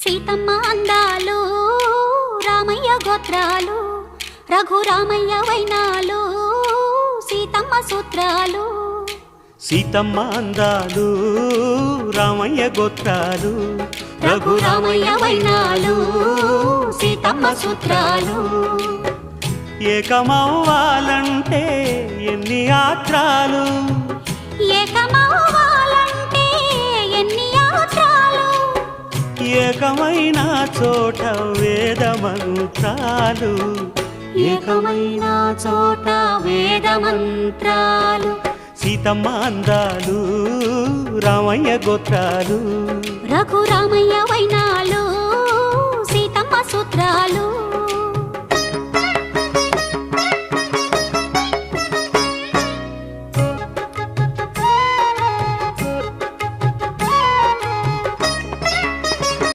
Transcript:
సీతమ్మ అందాలు రామయ్య గోత్రాలు రఘురామయ్య వైనాలు సీతమ్మ సూత్రాలు. సీతమ్మ అందాలు రామయ్య గోత్రాలు రఘురామయ్య వైనాలు సీతమ్మ సూత్రాలు. ఏకమవ్వాలంటే ఎన్ని యాత్రాలు, ఏకమవ్వాలంటే ఎన్ని యాత్రాలు, ఏకమైన చోట వేద మంత్రాలు, ఏకమైన చోట వేద మంత్రాలు. సీతమ్మ అందాలు రామయ్య గోత్రాలు రఘురామయ్య వైనా